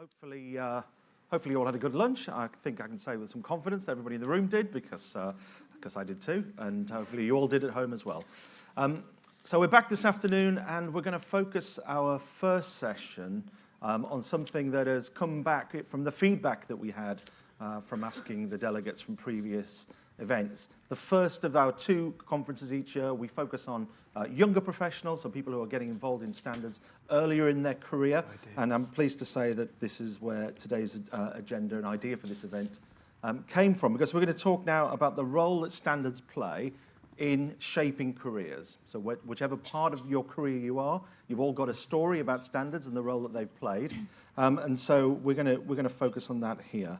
Hopefully, hopefully you all had a good lunch. I think I can say with some confidence that everybody in the room did, because I did too, and hopefully you all did at home as well. So we're back this afternoon, and we're going to focus our first session on something that has come back from the feedback that we had from asking the delegates from previous events. The first of our two conferences each year, we focus on younger professionals, so people who are getting involved in standards earlier in their career. And I'm pleased to say that this is where today's agenda and idea for this event came from, because we're going to talk now about the role that standards play in shaping careers. So whichever part of your career you are, you've all got a story about standards and the role that they've played. And so we're going to focus on that here.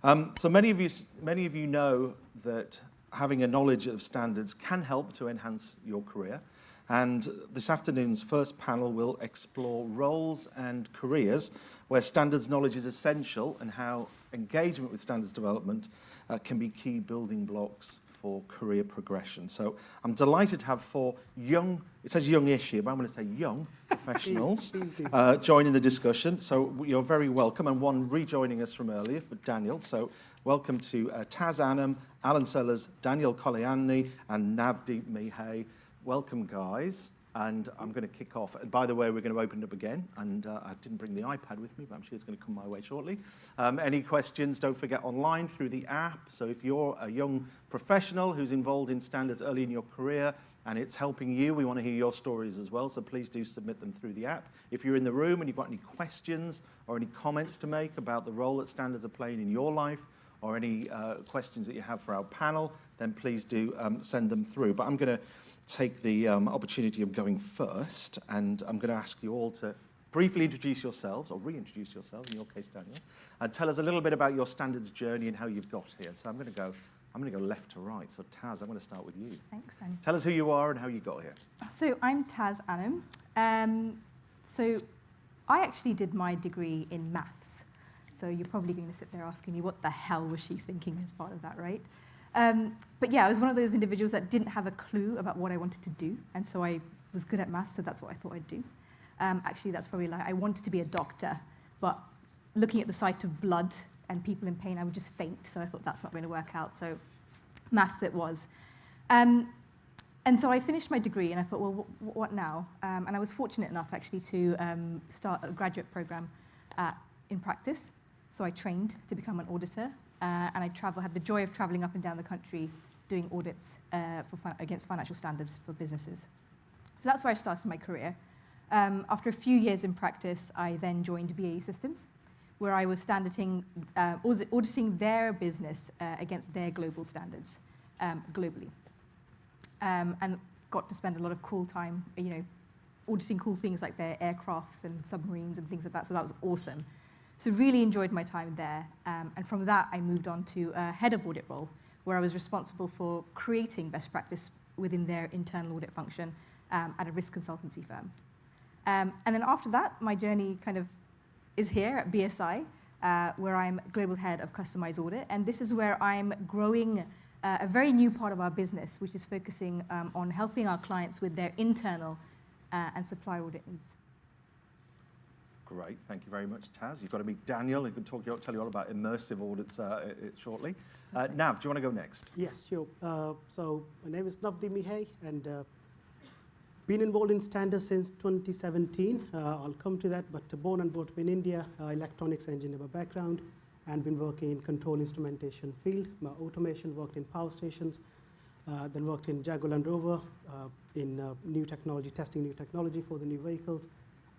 So many of you know that having a knowledge of standards can help to enhance your career. And this afternoon's first panel will explore roles and careers where standards knowledge is essential, and how engagement with standards development can be key building blocks for career progression. So I'm delighted to have four young, it says youngish here, but I'm going to say young professionals joining the discussion. So you're very welcome, and one rejoining us from earlier for Daniel. So welcome to Taz Anam, Alan Sellers, Daniel Kolayani, and Navdeep Mihai. Welcome, guys. And I'm going to kick off. And by the way, we're going to open it up again. And I didn't bring the iPad with me, but I'm sure it's going to come my way shortly. Any questions, don't forget online through the app. So if you're a young professional who's involved in standards early in your career and it's helping you, we want to hear your stories as well. So please do submit them through the app. If you're in the room and you've got any questions or any comments to make about the role that standards are playing in your life, or any questions that you have for our panel, then please do send them through. But I'm going to take the opportunity of going first, and I'm going to ask you all to briefly introduce yourselves, or reintroduce yourselves, in your case, Daniel, and tell us a little bit about your standards journey and how you've got here. So I'm going to go left to right. So Taz, I'm going to start with you. Thanks, Dan. Tell us who you are and how you got here. So I'm Taz Anam. So I actually did my degree in maths. So you're probably going to sit there asking me, what the hell was she thinking as part of that, right? But yeah, I was one of those individuals that didn't have a clue about what I wanted to do. And so I was good at maths, so that's what I thought I'd do. Actually, that's probably like, I wanted to be a doctor, but looking at the sight of blood and people in pain, I would just faint. So I thought that's not going to work out. So maths it was. And so I finished my degree, and I thought, well, what now? And I was fortunate enough, actually, to start a graduate program in practice. So I trained to become an auditor, and I had the joy of traveling up and down the country doing audits against financial standards for businesses. So that's where I started my career. After a few years in practice, I then joined BAE Systems, where I was auditing their business against their global standards globally. And got to spend a lot of cool time, auditing cool things like their aircrafts and submarines and things like that. So that was awesome. So really enjoyed my time there. And from that, I moved on to a head of audit role, where I was responsible for creating best practice within their internal audit function at a risk consultancy firm. And then after that, my journey kind of is here at BSI, where I'm global head of customized audit. And this is where I'm growing a very new part of our business, which is focusing on helping our clients with their internal and supply audit needs. Great, thank you very much, Taz. You've got to meet Daniel, who can tell you all about immersive audits shortly. Nav, do you want to go next? Yes, sure. So my name is Navdeep Mihai, and been involved in standards since 2017. I'll come to that, but born and brought up in India, electronics engineer by background, and been working in control instrumentation field. My automation, worked in power stations, then worked in Jaguar Land Rover in new technology, testing new technology for the new vehicles,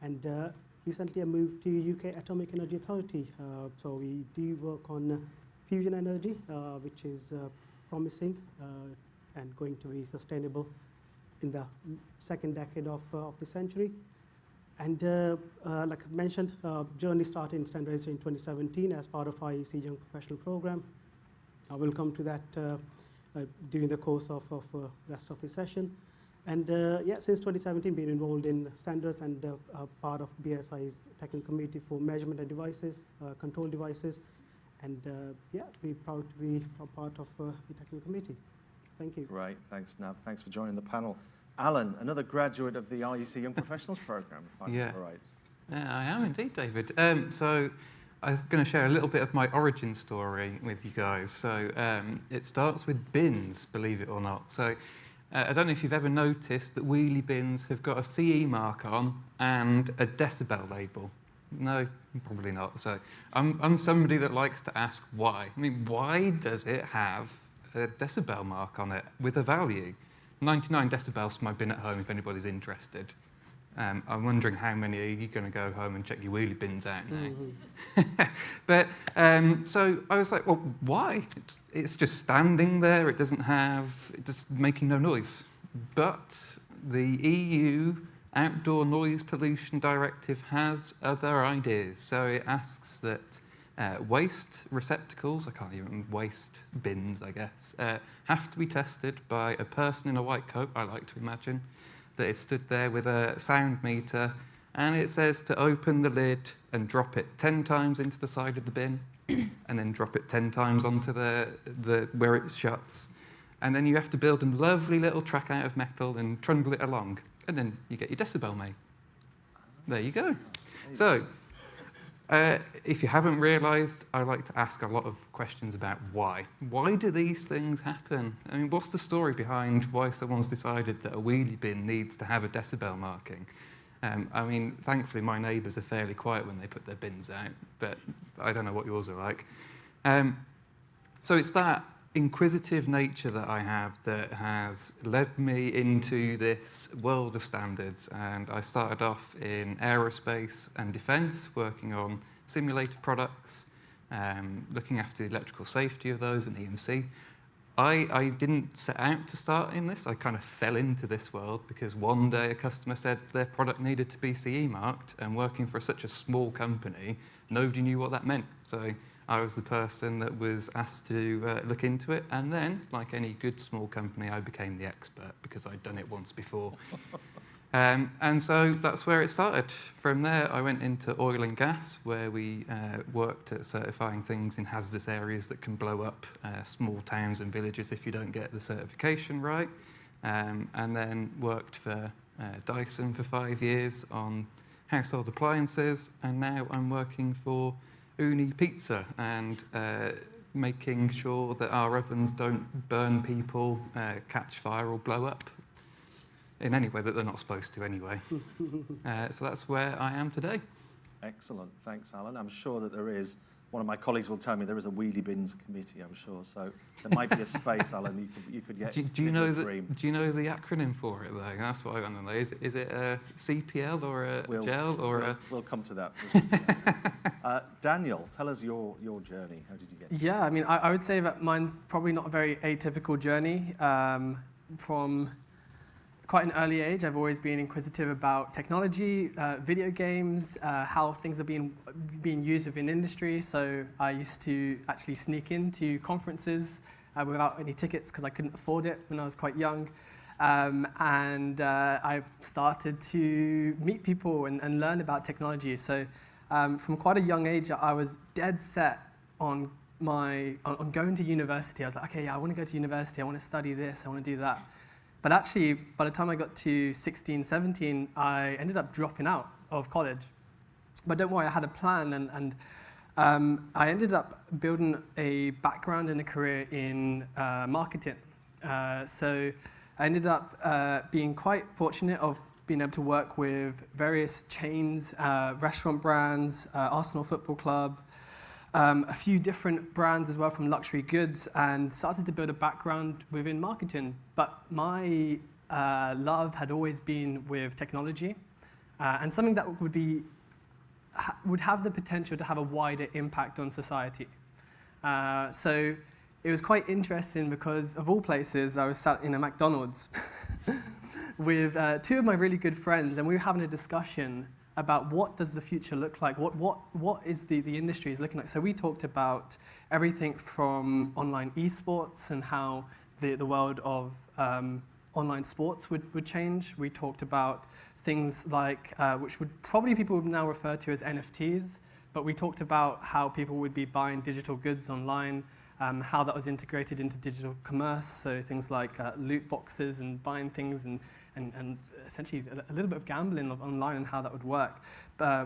and recently I moved to UK Atomic Energy Authority. So we do work on fusion energy, which is promising and going to be sustainable in the second decade of the century. And like I mentioned, journey started in standardization in 2017 as part of IEC Young Professional Program. I will come to that during the course of rest of the session. And yeah, since 2017, been involved in standards and part of BSI's technical committee for measurement and devices, control devices. And yeah, we're proud to be a part of the technical committee. Thank you. Great, thanks, Nav. Thanks for joining the panel. Alan, another graduate of the IEC Young Professionals Program, if I'm right. Yeah, I am indeed, David. So I was going to share a little bit of my origin story with you guys. So it starts with bins, believe it or not. So I don't know if you've ever noticed that wheelie bins have got a CE mark on and a decibel label. No, probably not. So I'm somebody that likes to ask why. I mean, why does it have a decibel mark on it with a value? 99 decibels for my bin at home, if anybody's interested. I'm wondering how many are you going to go home and check your wheelie bins out now? Mm-hmm. But so I was like, well, why? It's just standing there. It doesn't have, it's just making no noise. But the EU Outdoor Noise Pollution Directive has other ideas. So it asks that waste receptacles, I can't even, waste bins, I guess, have to be tested by a person in a white coat, I like to imagine, that is stood there with a sound meter, and it says to open the lid and drop it 10 times into the side of the bin, and then drop it 10 times onto the where it shuts. And then you have to build a lovely little track out of metal and trundle it along, and then you get your decibel made. There you go. So, if you haven't realised, I like to ask a lot of questions about why. Why do these things happen? I mean, what's the story behind why someone's decided that a wheelie bin needs to have a decibel marking? I mean, thankfully, my neighbours are fairly quiet when they put their bins out, but I don't know what yours are like. So it's that inquisitive nature that I have that has led me into this world of standards. And I started off in aerospace and defence, working on simulated products, looking after the electrical safety of those and EMC. I didn't set out to start in this. I kind of fell into this world because one day a customer said their product needed to be CE marked, and working for such a small company, nobody knew what that meant. So I was the person that was asked to look into it, and then, like any good small company, I became the expert because I'd done it once before. And so that's where it started. From there, I went into oil and gas, where we worked at certifying things in hazardous areas that can blow up small towns and villages if you don't get the certification right. And then worked for Dyson for 5 years on household appliances, and now I'm working for Uni Pizza and making sure that our ovens don't burn people, catch fire or blow up in any way that they're not supposed to anyway. So that's where I am today. Excellent. Thanks, Alan. I'm sure that there is, one of my colleagues will tell me there is a wheelie bins committee, I'm sure. So there might be a space, Alan, you could get do you know the acronym for it, though? That's what I want to know. Is it a CPL or a GEL or We'll come to that. Daniel, tell us your journey. How did you get Yeah, I mean, I would say that mine's probably not a very atypical journey. From quite an early age, I've always been inquisitive about technology, video games, how things are being used within industry. So I used to actually sneak into conferences without any tickets because I couldn't afford it when I was quite young. And I started to meet people and learn about technology. So from quite a young age, I was dead set on going to university. I was like, okay, yeah, I want to go to university. I want to study this. I want to do that. But actually, by the time I got to 16, 17, I ended up dropping out of college. But don't worry, I had a plan, and I ended up building a background and a career in marketing. So I ended up being quite fortunate of being able to work with various chains, restaurant brands, Arsenal Football Club, a few different brands as well from luxury goods, and started to build a background within marketing. But my love had always been with technology, and something that would have the potential to have a wider impact on society. So it was quite interesting because, of all places, I was sat in a McDonald's with two of my really good friends, and we were having a discussion about what does the future look like, what is the industry is looking like. So we talked about everything from online esports and how the world of online sports would change. We talked about things like, which people would now refer to as NFTs, but we talked about how people would be buying digital goods online, how that was integrated into digital commerce, so things like loot boxes and buying things and essentially a little bit of gambling online and how that would work,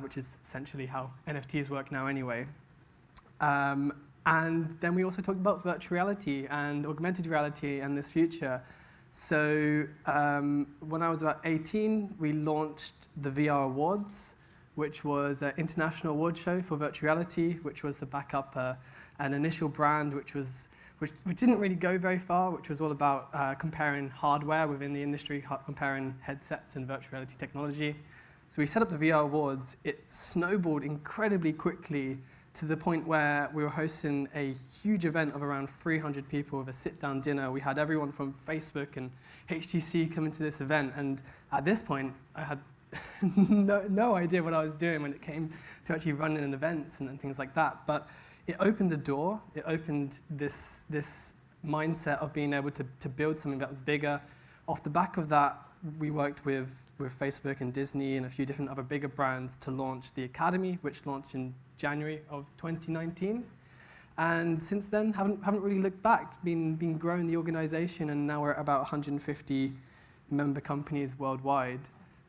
which is essentially how NFTs work now anyway. And then we also talked about virtual reality and augmented reality and this future. So when I was about 18, we launched the VR Awards, which was an international award show for virtual reality, which was to back up an initial brand which didn't really go very far, which was all about comparing hardware within the industry, comparing headsets and virtual reality technology. So we set up the VR Awards. It snowballed incredibly quickly to the point where we were hosting a huge event of around 300 people with a sit-down dinner. We had everyone from Facebook and HTC come into this event. And at this point, I had no idea what I was doing when it came to actually running events and things like that. But it opened the door. It opened this mindset of being able to build something that was bigger. Off the back of that, we worked with Facebook and Disney and a few different other bigger brands to launch the Academy, which launched in January of 2019. And since then, haven't really looked back, been growing the organization, and now we're at about 150 member companies worldwide,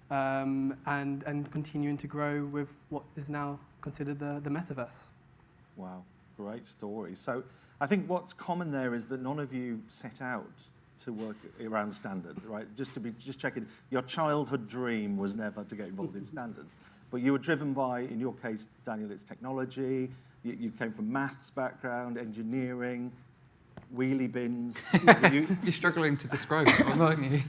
and continuing to grow with what is now considered the metaverse. Wow, great story. So I think what's common there is that none of you set out to work around standards, right? Just checking, your childhood dream was never to get involved in standards, but you were driven by, in your case, Daniel, it's technology. You came from maths background, engineering, wheelie bins. You're struggling to describe it, aren't you?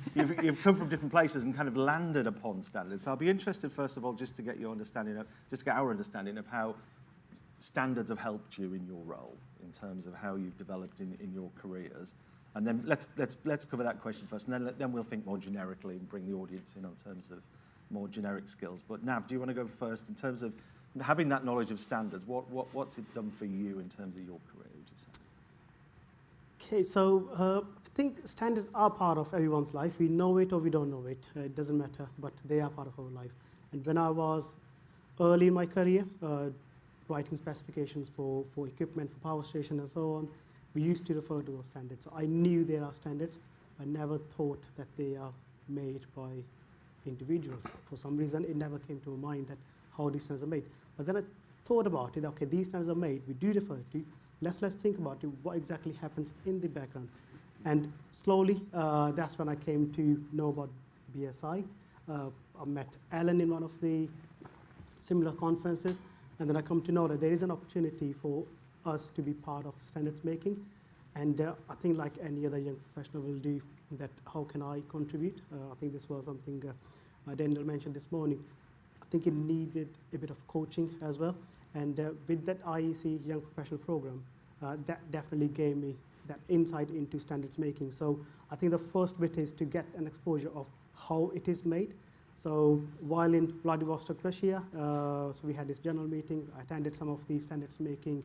You've come from different places and kind of landed upon standards. So I'll be interested, first of all, just to get our understanding of how standards have helped you in your role, in terms of how you've developed in your careers. And then let's cover that question first, and then we'll think more generically and bring the audience in on terms of more generic skills. But Nav, do you want to go first in terms of having that knowledge of standards? What's it done for you in terms of your career, would you say? Okay, so I think standards are part of everyone's life. We know it or we don't know it. It doesn't matter, but they are part of our life. And when I was early in my career, writing specifications for equipment, for power station and so on, we used to refer to those standards. So I knew there are standards. I never thought that they are made by individuals. For some reason, it never came to my mind that how these standards are made. But then I thought about it. Okay, these standards are made. We do refer to. Let's think about it, what exactly happens in the background. And slowly, that's when I came to know about BSI. I met Alan in one of the similar conferences, and then I come to know that there is an opportunity for us to be part of standards making. And I think like any other young professional will do, that how can I contribute? I think this was something Daniel mentioned this morning. I think it needed a bit of coaching as well. And with that IEC Young Professional Program, that definitely gave me that insight into standards making. So I think the first bit is to get an exposure of how it is made. So while in Vladivostok, Russia, so we had this general meeting. I attended some of these standards making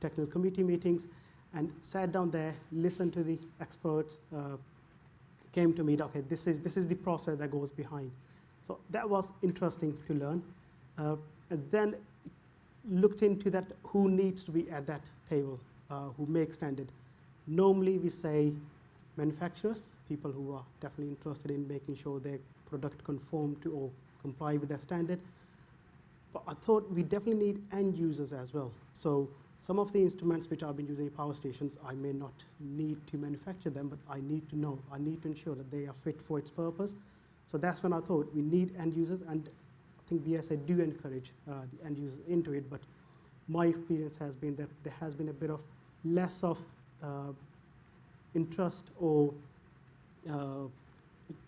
technical committee meetings and sat down there, listened to the experts, came to me, okay, this is the process that goes behind. So that was interesting to learn. And then looked into that, who needs to be at that table, who makes standard. Normally we say manufacturers, people who are definitely interested in making sure their product conform to or comply with that standard. But I thought we definitely need end users as well. So some of the instruments which I've been using in power stations, I may not need to manufacture them, but I need to know, I need to ensure that they are fit for its purpose. So that's when I thought we need end users, and I think BSI do encourage the end users into it, but my experience has been that there has been a bit of less of interest or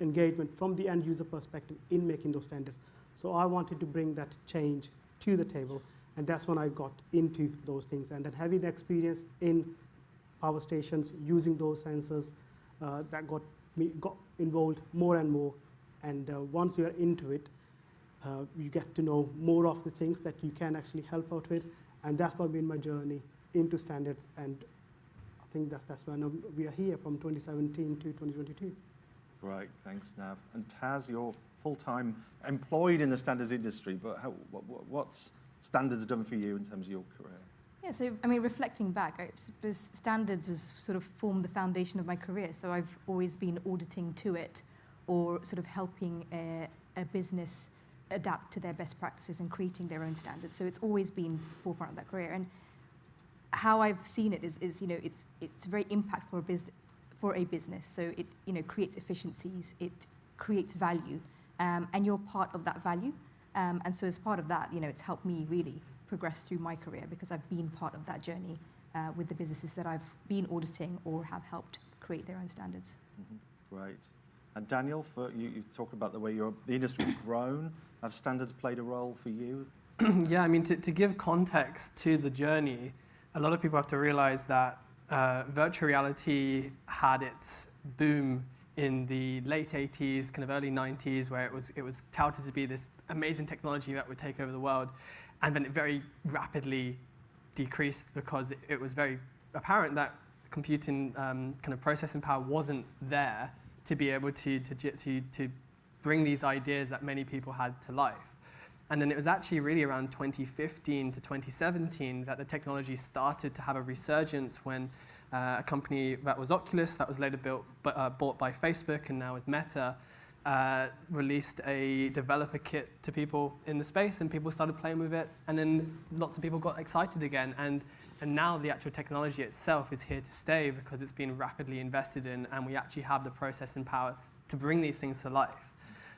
engagement from the end user perspective in making those standards. So I wanted to bring that change to the table, and that's when I got into those things. And then having the experience in power stations, using those sensors, that got involved more and more. And once you are into it, you get to know more of the things that you can actually help out with. And that's what been my journey into standards. And I think that's when we are here from 2017 to 2022. Great, thanks, Nav. And Taz, you're full-time employed in the standards industry, but what's standards done for you in terms of your career? Yeah, so I mean, reflecting back, I suppose standards has sort of formed the foundation of my career. So I've always been auditing to it, or sort of helping a business adapt to their best practices and creating their own standards. So it's always been forefront of that career. And how I've seen it is it's very impactful for a business. So it creates efficiencies, it creates value, and you're part of that value. And so as part of that, it's helped me really progress through my career because I've been part of that journey with the businesses that I've been auditing or have helped create their own standards. Great. And Daniel, you talk about the way the industry's grown. Have standards played a role for you? Yeah, I mean, to give context to the journey, a lot of people have to realize that virtual reality had its boom in the late 80s, kind of early 90s, where it was touted to be this amazing technology that would take over the world. And then it very rapidly decreased because it was very apparent that computing kind of processing power wasn't there to be able to bring these ideas that many people had to life. And then it was actually really around 2015 to 2017 that the technology started to have a resurgence when a company that was Oculus, that was later bought by Facebook and now is Meta, released a developer kit to people in the space, and people started playing with it, and then lots of people got excited again. And now the actual technology itself is here to stay because it's been rapidly invested in, and we actually have the processing power to bring these things to life.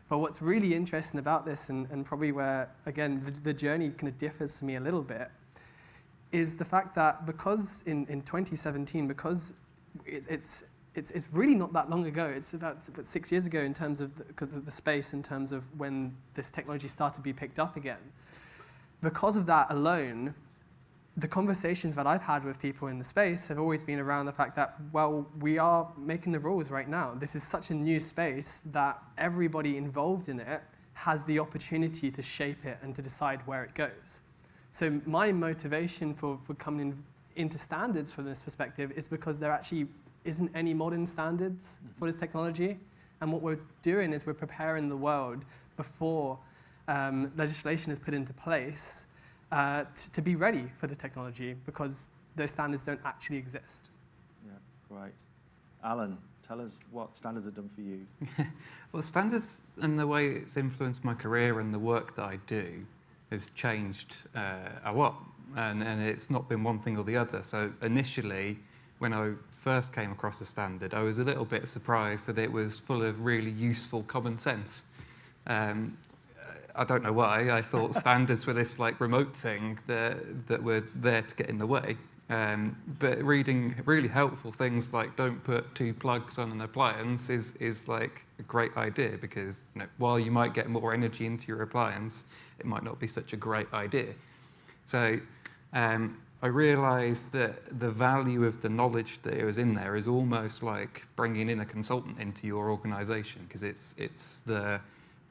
But what's really interesting about this, and probably where, again, the journey kind of differs for me a little bit, is the fact that because in 2017, because it's really not that long ago, it's about 6 years ago in terms of the space, in terms of when this technology started to be picked up again. Because of that alone, the conversations that I've had with people in the space have always been around the fact that, well, we are making the rules right now. This is such a new space that everybody involved in it has the opportunity to shape it and to decide where it goes. So my motivation for coming into standards from this perspective is because there actually isn't any modern standards for this technology. And what we're doing is we're preparing the world before legislation is put into place to be ready for the technology, because those standards don't actually exist. Yeah, great. Alan, tell us what standards have done for you. Well, standards and the way it's influenced my career and the work that I do has changed a lot, and it's not been one thing or the other. So initially, when I first came across a standard, I was a little bit surprised that it was full of really useful common sense. I don't know why. I thought standards were this like remote thing that were there to get in the way. But reading really helpful things like don't put 2 plugs on an appliance is like a great idea, because while you might get more energy into your appliance, it might not be such a great idea. So I realised that the value of the knowledge that was in there is almost like bringing in a consultant into your organisation, because it's the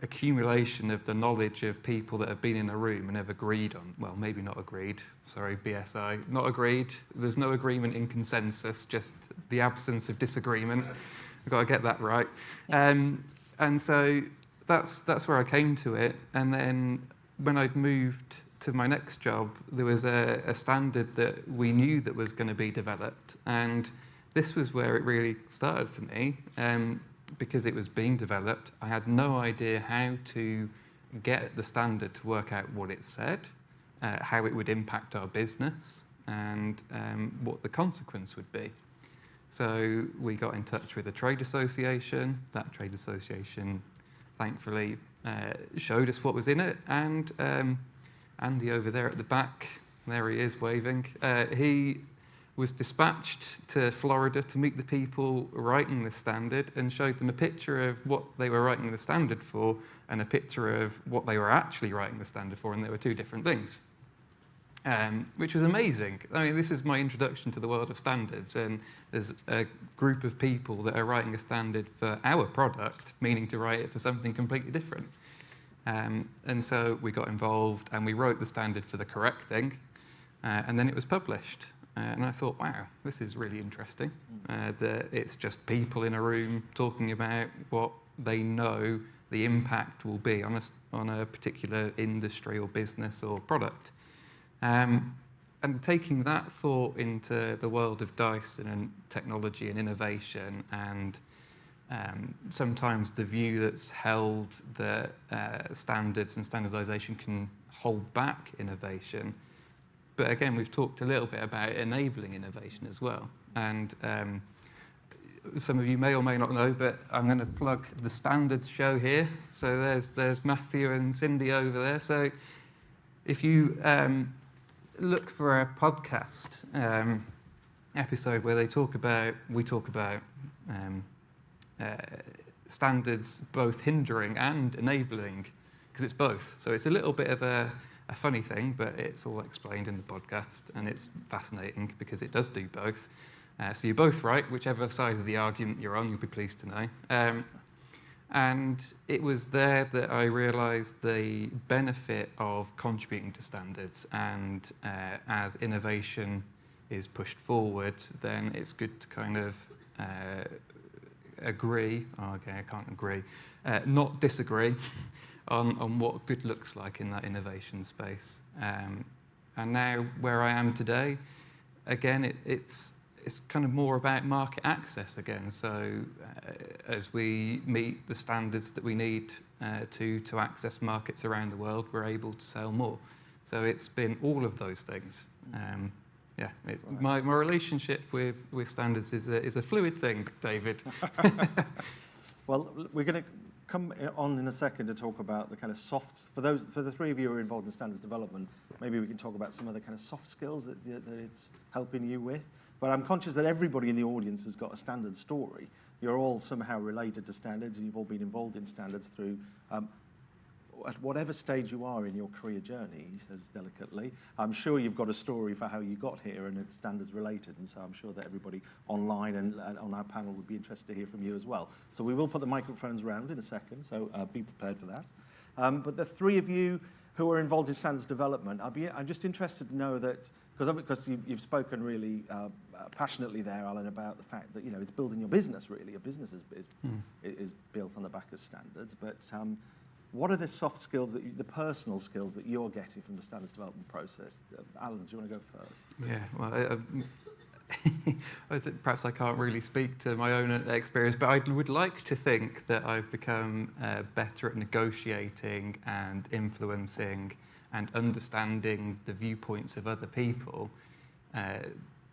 accumulation of the knowledge of people that have been in a room and have agreed on, well, maybe not agreed, sorry, BSI, not agreed. There's no agreement in consensus, just the absence of disagreement. I've got to get that right. And so that's where I came to it. And then when I'd moved to my next job, there was a standard that we knew that was going to be developed. And this was where it really started for me. Because it was being developed, I had no idea how to get the standard to work out what it said, how it would impact our business, and what the consequence would be. So we got in touch with a trade association. That trade association, thankfully, showed us what was in it. And Andy over there at the back, there he is waving, he was dispatched to Florida to meet the people writing the standard and showed them a picture of what they were writing the standard for and a picture of what they were actually writing the standard for, and they were 2 different things, which was amazing. I mean, this is my introduction to the world of standards, and there's a group of people that are writing a standard for our product, meaning to write it for something completely different. And so we got involved and we wrote the standard for the correct thing, and then it was published. And I thought, wow, this is really interesting. That it's just people in a room talking about what they know the impact will be on a particular industry or business or product. And taking that thought into the world of DICE and technology and innovation, and sometimes the view that's held that standards and standardization can hold back innovation, But again, we've talked a little bit about enabling innovation as well. And some of you may or may not know, but I'm going to plug the Standards show here. So there's Matthew and Cindy over there. So if you look for a podcast episode where we talk about standards both hindering and enabling, because it's both. So it's a little bit of a funny thing, but it's all explained in the podcast, and it's fascinating because it does do both. So you're both right, whichever side of the argument you're on, you'll be pleased to know. And it was there that I realised the benefit of contributing to standards, and as innovation is pushed forward, then it's good to kind of agree, not disagree on what good looks like in that innovation space. And now where I am today, again, it's kind of more about market access again. So as we meet the standards that we need to access markets around the world, we're able to sell more. So it's been all of those things. My relationship with standards is a fluid thing, David. Well, we're going to come on in a second to talk about the kind of softs. For the three of you who are involved in standards development, maybe we can talk about some of the kind of soft skills that it's helping you with. But I'm conscious that everybody in the audience has got a standard story. You're all somehow related to standards, and you've all been involved in standards through at whatever stage you are in your career journey, he says delicately. I'm sure you've got a story for how you got here, and it's standards related, and so I'm sure that everybody online and on our panel would be interested to hear from you as well. So we will put the microphones around in a second, so be prepared for that. But the three of you who are involved in standards development, I'm just interested to know that, because you've spoken really passionately there, Alan, about the fact that it's building your business, really. Your business is built on the back of standards, but what are the soft skills, the personal skills that you're getting from the standards development process? Alan, do you want to go first? Yeah, well, perhaps I can't really speak to my own experience, but I would like to think that I've become better at negotiating and influencing and understanding the viewpoints of other people,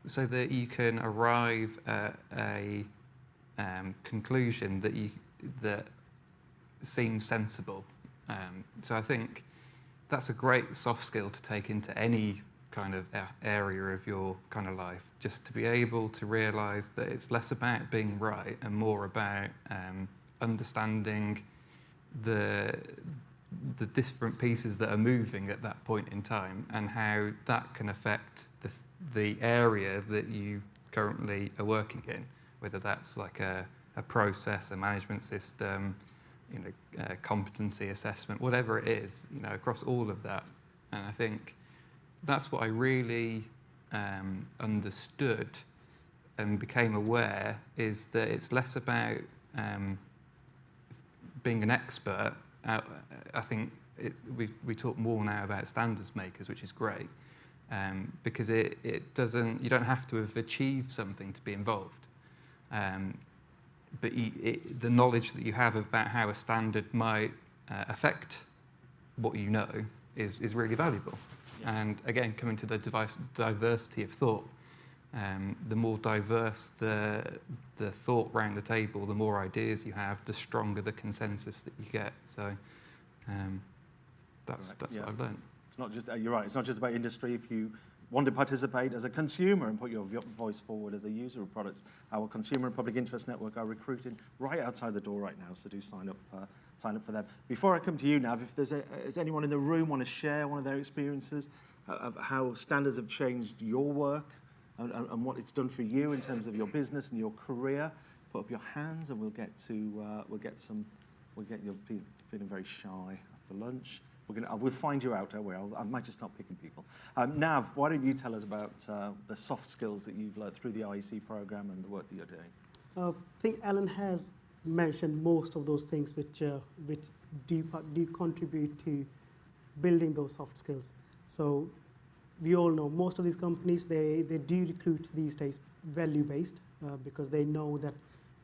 so that you can arrive at a conclusion that seems sensible. So I think that's a great soft skill to take into any kind of area of your kind of life, just to be able to realise that it's less about being right and more about understanding the different pieces that are moving at that point in time, and how that can affect the area that you currently are working in, whether that's like a process, a management system, competency assessment, whatever it is, across all of that. And I think that's what I really understood and became aware, is that it's less about being an expert. I think we talk more now about standards makers, which is great, because it doesn't, you don't have to have achieved something to be involved. But the knowledge that you have about how a standard might affect what you know is really valuable. Yeah. And again, coming to the diversity of thought, the more diverse the thought around the table, the more ideas you have, the stronger the consensus that you get. So that's what I've learned. It's not just, you're right, it's not just about industry. If you want to participate as a consumer and put your voice forward as a user of products, our Consumer and Public Interest Network are recruiting right outside the door right now, so do sign up for them. Before I come to you, Nav, if does anyone in the room want to share one of their experiences of how standards have changed your work and what it's done for you in terms of your business and your career, put up your hands and we'll get you feeling very shy after lunch. We'll find you out, don't worry. I might just start picking people. Nav, why don't you tell us about the soft skills that you've learned through the IEC program and the work that you're doing? I think Alan has mentioned most of those things which do contribute to building those soft skills. So we all know most of these companies, they do recruit these days value-based because they know that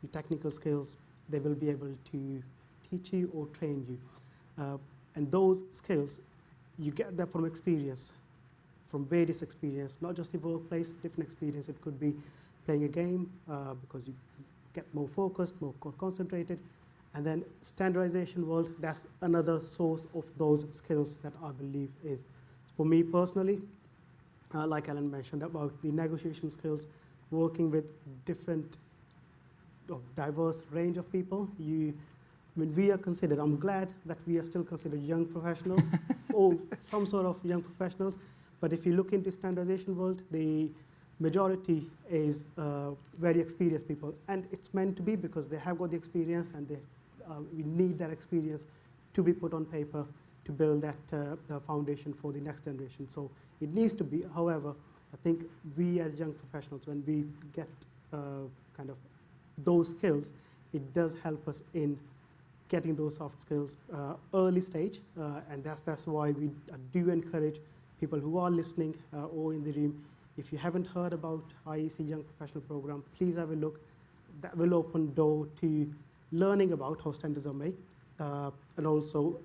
the technical skills, they will be able to teach you or train you. And those skills, you get that from experience. from various experience, not just the workplace, different experience. It could be playing a game because you get more focused, more concentrated. And then standardization world, that's another source of those skills that I believe is, for me personally, like Alan mentioned about the negotiation skills, working with different diverse range of people. When we are considered, I'm glad that we are still considered young professionals or some sort of young professionals. But if you look into standardization world, the majority is very experienced people. And it's meant to be because they have got the experience and we need that experience to be put on paper to build that the foundation for the next generation. So it needs to be. However, I think we as young professionals, when we get kind of those skills, it does help us in getting those soft skills early stage. And that's why we do encourage people who are listening or in the room, if you haven't heard about IEC Young Professional Program, please have a look. That will open door to learning about how standards are made and also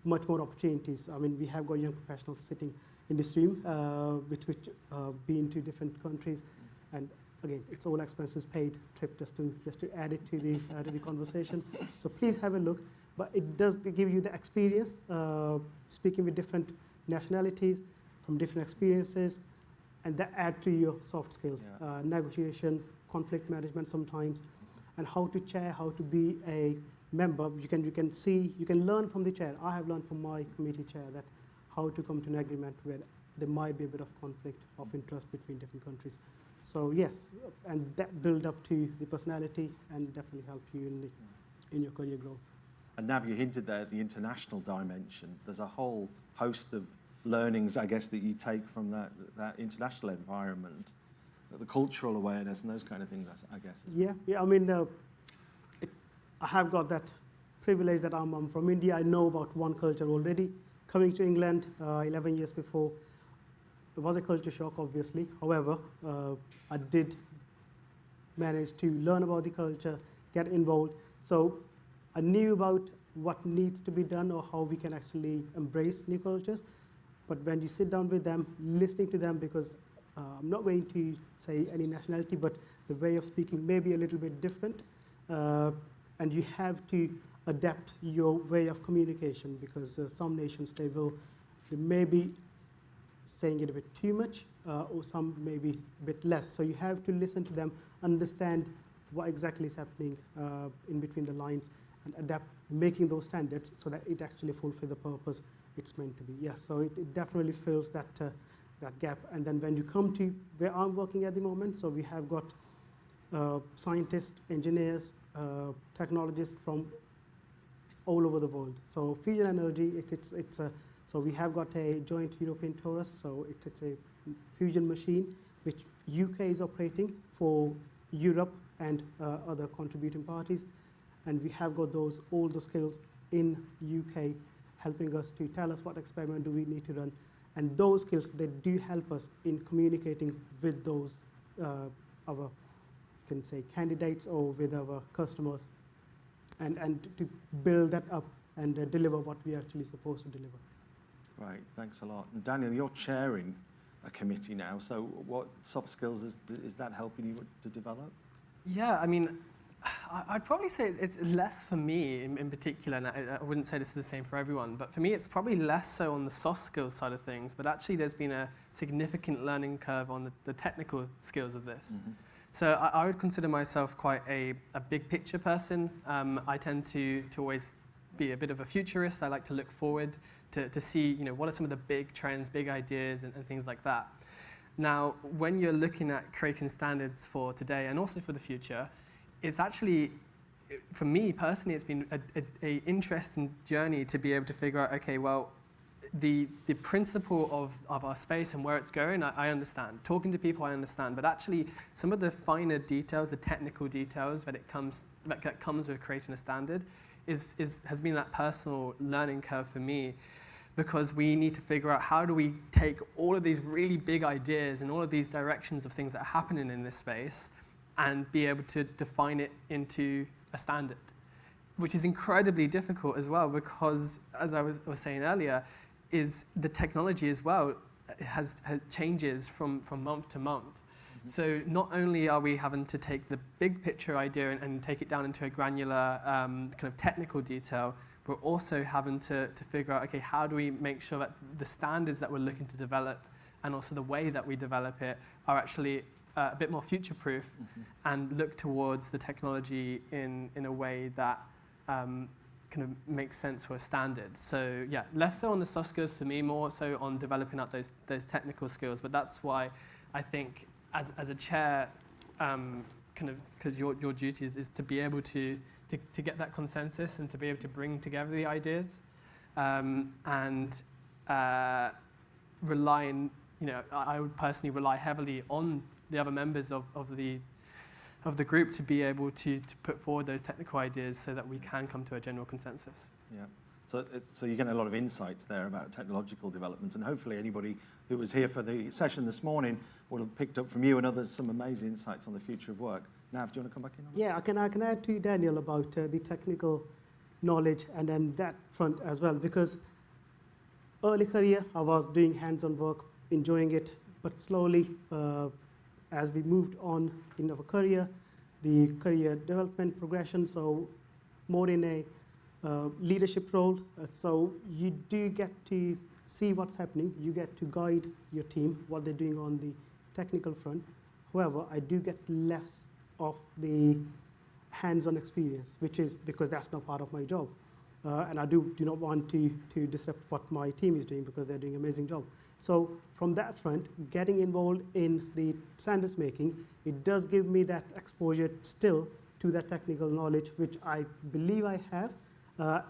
much more opportunities. I mean, we have got young professionals sitting in this room, which been to different countries, and again, it's all expenses paid trip just to add it to the conversation. So please have a look. But it does give you the experience, speaking with different nationalities from different experiences, and that add to your soft skills, negotiation, conflict management sometimes, and how to chair, how to be a member. You can learn from the chair. I have learned from my committee chair that how to come to an agreement where there might be a bit of conflict of interest between different countries. So yes, and that build up to the personality and definitely help you in your career growth. And Nav, you hinted there at the international dimension. There's a whole host of learnings, I guess, that you take from that international environment, the cultural awareness and those kind of things, I guess. Yeah. I mean, I have got that privilege that I'm from India. I know about one culture already. Coming to England 11 years before, it was a culture shock, obviously. However, I did manage to learn about the culture, get involved. So I knew about what needs to be done or how we can actually embrace new cultures. But when you sit down with them, listening to them, because I'm not going to say any nationality, but the way of speaking may be a little bit different. And you have to adapt your way of communication, because some nations, they may be saying it a bit too much, or some maybe a bit less. So you have to listen to them, understand what exactly is happening in between the lines, and adapt, making those standards so that it actually fulfills the purpose it's meant to be. Yes, so it definitely fills that gap. And then when you come to where I'm working at the moment, so we have got scientists, engineers, technologists from all over the world. So fusion energy, so we have got a joint European torus, so it's a fusion machine which UK is operating for Europe and other contributing parties. And we have got all the skills in UK helping us to tell us what experiment do we need to run. And those skills, they do help us in communicating with those our, can say, candidates or with our customers, and to build that up and deliver what we are actually supposed to deliver. Right, thanks a lot. And Daniel, you're chairing a committee now, so what soft skills is that helping you to develop? Yeah, I mean, I'd probably say it's less for me in particular, and I wouldn't say this is the same for everyone, but for me it's probably less so on the soft skills side of things, but actually there's been a significant learning curve on the technical skills of this. Mm-hmm. So I would consider myself quite a big picture person. I tend to always be a bit of a futurist. I like to look forward to see, what are some of the big trends, big ideas, and things like that. Now, when you're looking at creating standards for today and also for the future, it's actually, for me personally, it's been a interesting journey to be able to figure out, okay, well, the principle of our space and where it's going, I understand. Talking to people, I understand. But actually, some of the finer details, the technical details that comes with creating a standard has been that personal learning curve for me, because we need to figure out how do we take all of these really big ideas and all of these directions of things that are happening in this space and be able to define it into a standard, which is incredibly difficult as well, because, as I was saying earlier, is the technology as well. has changes from month to month. So not only are we having to take the big picture idea and take it down into a granular kind of technical detail, we're also having to figure out, okay, how do we make sure that the standards that we're looking to develop and also the way that we develop it are actually a bit more future-proof and look towards the technology in a way that kind of makes sense for a standard. So yeah, less so on the soft skills for me, more so on developing out those technical skills. But that's why I think as a chair, kind of, because your duty is to be able to get that consensus and to be able to bring together the ideas, and relying, I would personally rely heavily on the other members of the group to be able to put forward those technical ideas so that we can come to a general consensus. Yeah. So you're getting a lot of insights there about technological developments, and hopefully anybody who was here for the session this morning will have picked up from you and others some amazing insights on the future of work. Nav, do you want to come back in on that? Yeah, I can add to Daniel about the technical knowledge and then that front as well, because early career I was doing hands-on work, enjoying it, but slowly as we moved on in our career, the career development progression, so more in a leadership role, so you do get to see what's happening, you get to guide your team, what they're doing on the technical front. However, I do get less of the hands-on experience, which is because that's not part of my job. And I do not want to disrupt what my team is doing because they're doing an amazing job. So from that front, getting involved in the standards making, it does give me that exposure still to that technical knowledge, which I believe I have,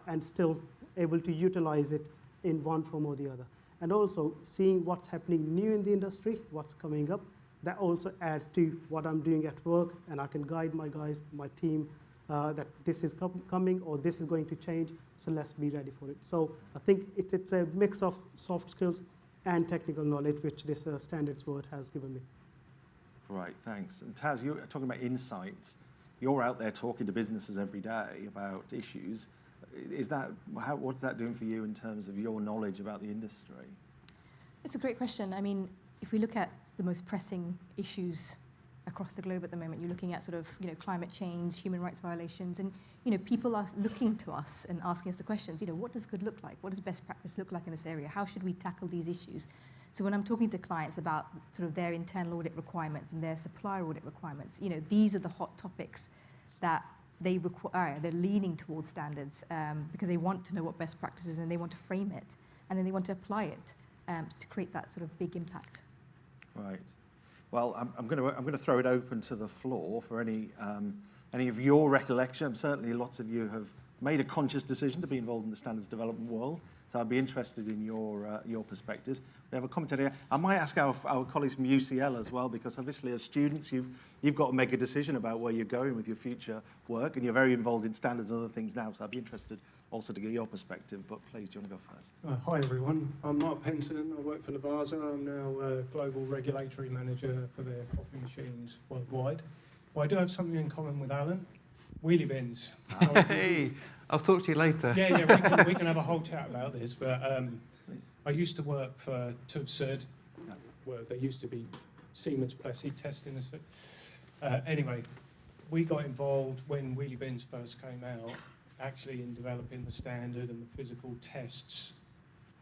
and still able to utilize it in one form or the other. And also seeing what's happening new in the industry, what's coming up, that also adds to what I'm doing at work, and I can guide my guys, my team, that this is coming or this is going to change, so let's be ready for it. So I think it's a mix of soft skills and technical knowledge, which this standards word has given me. Right, thanks. And Taz, you're talking about insights. You're out there talking to businesses every day about issues. What's that doing for you in terms of your knowledge about the industry? It's a great question. I mean, if we look at the most pressing issues across the globe at the moment, you're looking at sort of, climate change, human rights violations, and, people are looking to us and asking us the questions, what does good look like? What does best practice look like in this area? How should we tackle these issues? So when I'm talking to clients about sort of their internal audit requirements and their supplier audit requirements, these are the hot topics that they require. They're leaning towards standards because they want to know what best practice is and they want to frame it, and then they want to apply it to create that sort of big impact. Right. Well, I'm going to throw it open to the floor for any of your recollection. Certainly, lots of you have made a conscious decision to be involved in the standards development world. So I'd be interested in your perspectives. We have a commentator here. I might ask our colleagues from UCL as well, because obviously as students, you've got to make a decision about where you're going with your future work, and you're very involved in standards and other things now. So I'd be interested also to get your perspective. But please, do you want to go first? Hi everyone. I'm Mark Penton. I work for Barzi. I'm now Global Regulatory Manager for their coffee machines worldwide. Well, I do have something in common with Alan. Wheelie bins. Hey, I'll talk to you later. Yeah, we can have a whole chat about this. But I used to work for Tuvsud, where there used to be Siemens Plessy testing us. Anyway, we got involved when wheelie bins first came out, actually in developing the standard and the physical tests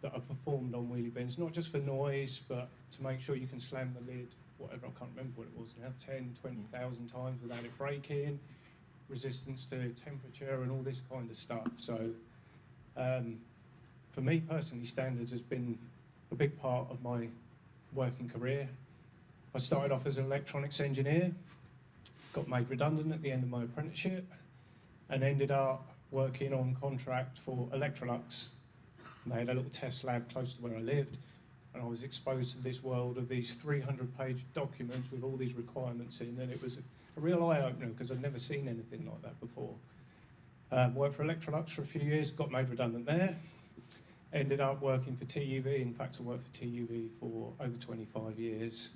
that are performed on wheelie bins, not just for noise, but to make sure you can slam the lid, whatever, I can't remember what it was now, 10, 20,000 times without it breaking, resistance to temperature and all this kind of stuff. So for me personally, standards has been a big part of my working career. I started off as an electronics engineer, got made redundant at the end of my apprenticeship, and ended up working on contract for Electrolux. They had a little test lab close to where I lived, and I was exposed to this world of these 300-page documents with all these requirements in, and it was a real eye-opener because I'd never seen anything like that before. Worked for Electrolux for a few years, got made redundant there, ended up working for TUV. In fact, I worked for TUV for over 25 years.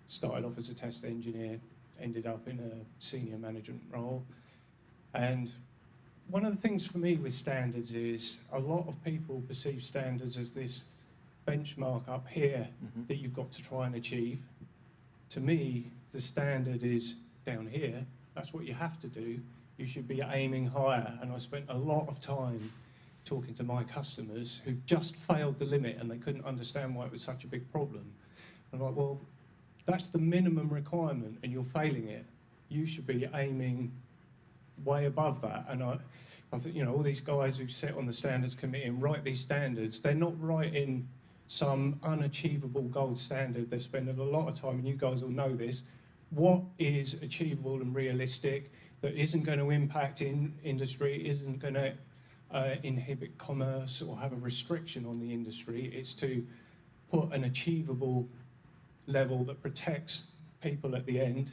Started off as a test engineer, ended up in a senior management role. And one of the things for me with standards is a lot of people perceive standards as this benchmark up here that you've got to try and achieve. To me, the standard is down here. That's what you have to do. You should be aiming higher. And I spent a lot of time talking to my customers who just failed the limit and they couldn't understand why it was such a big problem. I'm like, well, that's the minimum requirement and you're failing it. You should be aiming way above that. And I think, all these guys who sit on the standards committee and write these standards, they're not writing some unachievable gold standard. They're spending a lot of time, and you guys will know this, what is achievable and realistic that isn't going to impact industry, isn't going to inhibit commerce or have a restriction on the industry. It's to put an achievable level that protects people at the end,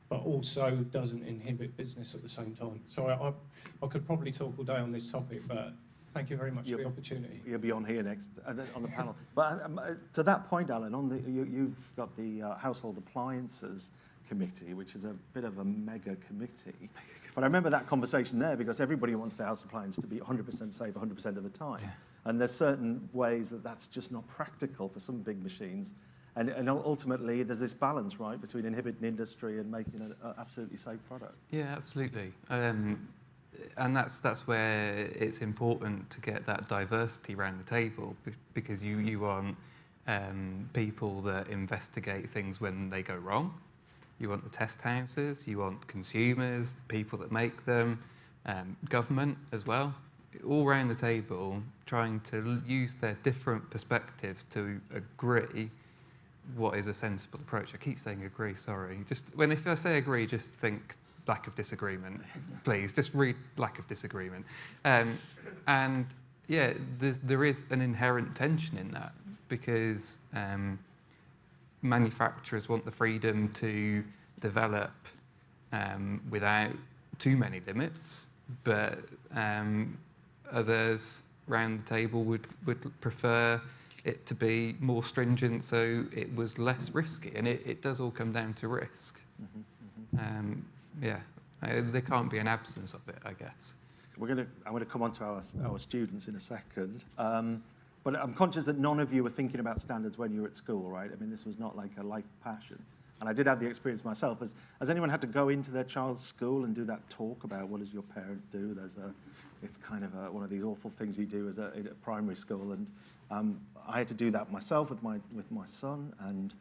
but also doesn't inhibit business at the same time. So I could probably talk all day on this topic, but thank you very much for the opportunity. You'll be on here next, on the panel. But to that point, Alan, you've got the Household Appliances Committee, which is a bit of a mega committee. But I remember that conversation there because everybody wants their house appliance to be 100% safe 100% of the time. Yeah. And there's certain ways that that's just not practical for some big machines. And ultimately, there's this balance, right, between inhibiting industry and making an absolutely safe product. Yeah, absolutely. And that's where it's important to get that diversity around the table, because you want people that investigate things when they go wrong. You want the test houses, you want consumers, people that make them, government as well, all around the table trying to use their different perspectives to agree what is a sensible approach. I keep saying agree, sorry. If I say agree, just think lack of disagreement, please. Just read lack of disagreement. And yeah, there is an inherent tension in that because manufacturers want the freedom to develop without too many limits, but others around the table would prefer it to be more stringent so it was less risky, and it does all come down to risk. There can't be an absence of it, I guess. I'm going to come on to our students in a second, but I'm conscious that none of you were thinking about standards when you were at school, right? I mean, this was not like a life passion. And I did have the experience myself. Has anyone had to go into their child's school and do that talk about what does your parent do? It's kind of one of these awful things you do as a primary school, and I had to do that myself with my son. And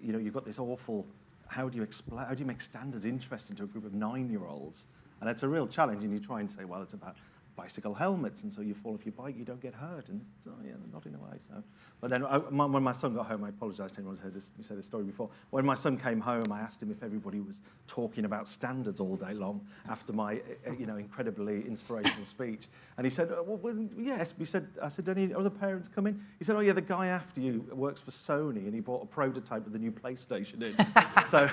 you've got this awful. How do you make standards interesting to a group of 9-year-olds? And it's a real challenge. And you try and say, well, it's about bicycle helmets, and so you fall off your bike, you don't get hurt, and so not in a way. So, but then when my son got home, I apologise to anyone who's heard this. We said this story before. When my son came home, I asked him if everybody was talking about standards all day long after my incredibly inspirational speech, and he said, well, yes. I said, any other parents come in? He said, oh yeah, the guy after you works for Sony, and he bought a prototype of the new PlayStation in. So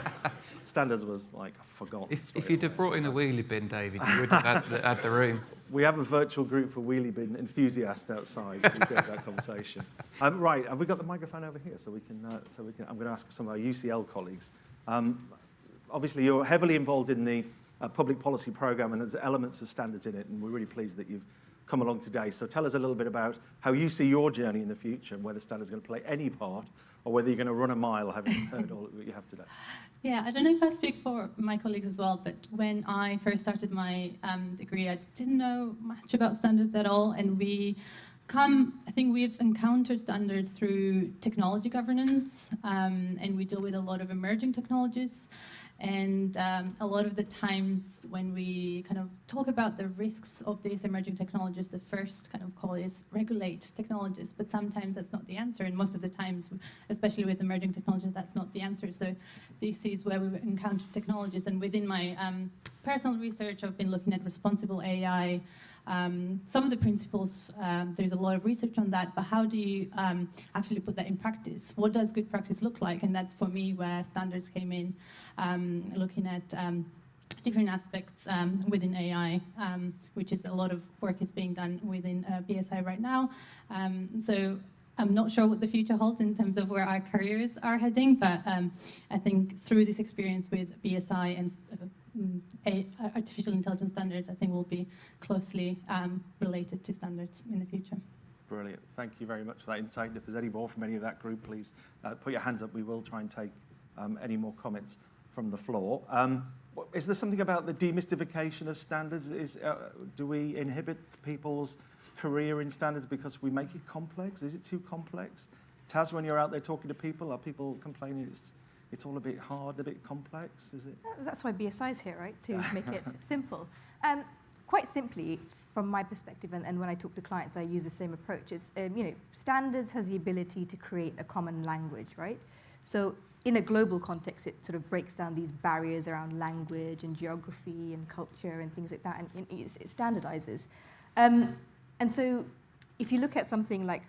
standards was like forgotten. If you'd have brought in a wheelie bin, David, you would have had the room. We have a virtual group for wheelie bin enthusiasts outside, so we can have that conversation. Right, have we got the microphone over here so we can? I'm going to ask some of our UCL colleagues. Obviously, you're heavily involved in the public policy program, and there's elements of standards in it, and we're really pleased that you've come along today. So tell us a little bit about how you see your journey in the future, and whether standards are going to play any part, or whether you're going to run a mile, having heard all that you have today. Yeah, I don't know if I speak for my colleagues as well, but when I first started my degree, I didn't know much about standards at all, and I think we've encountered standards through technology governance, and we deal with a lot of emerging technologies. And a lot of the times when we kind of talk about the risks of these emerging technologies, the first kind of call is regulate technologies, but sometimes that's not the answer. And most of the times, especially with emerging technologies, that's not the answer. So this is where we encounter technologies. And within my personal research, I've been looking at responsible AI. Some of the principles, there's a lot of research on that, but how do you actually put that in practice? What does good practice look like? And that's for me where standards came in, looking at different aspects within AI, which is a lot of work is being done within BSI right now. So I'm not sure what the future holds in terms of where our careers are heading, but I think through this experience with BSI and artificial intelligence standards, I think will be closely related to standards in the future. Brilliant. Thank you very much for that insight. And if there's any more from any of that group, please put your hands up. We will try and take any more comments from the floor. Is there something about the demystification of standards? Do we inhibit people's career in standards because we make it complex? Is it too complex? Taz, when you're out there talking to people, are people complaining it's all a bit hard, a bit complex? Is it? That's why BSI is here, right? To make it simple. Quite simply, from my perspective, and when I talk to clients, I use the same approach. Is standards has the ability to create a common language, right? So in a global context, it sort of breaks down these barriers around language and geography and culture and things like that, and it standardizes. And so if you look at something like,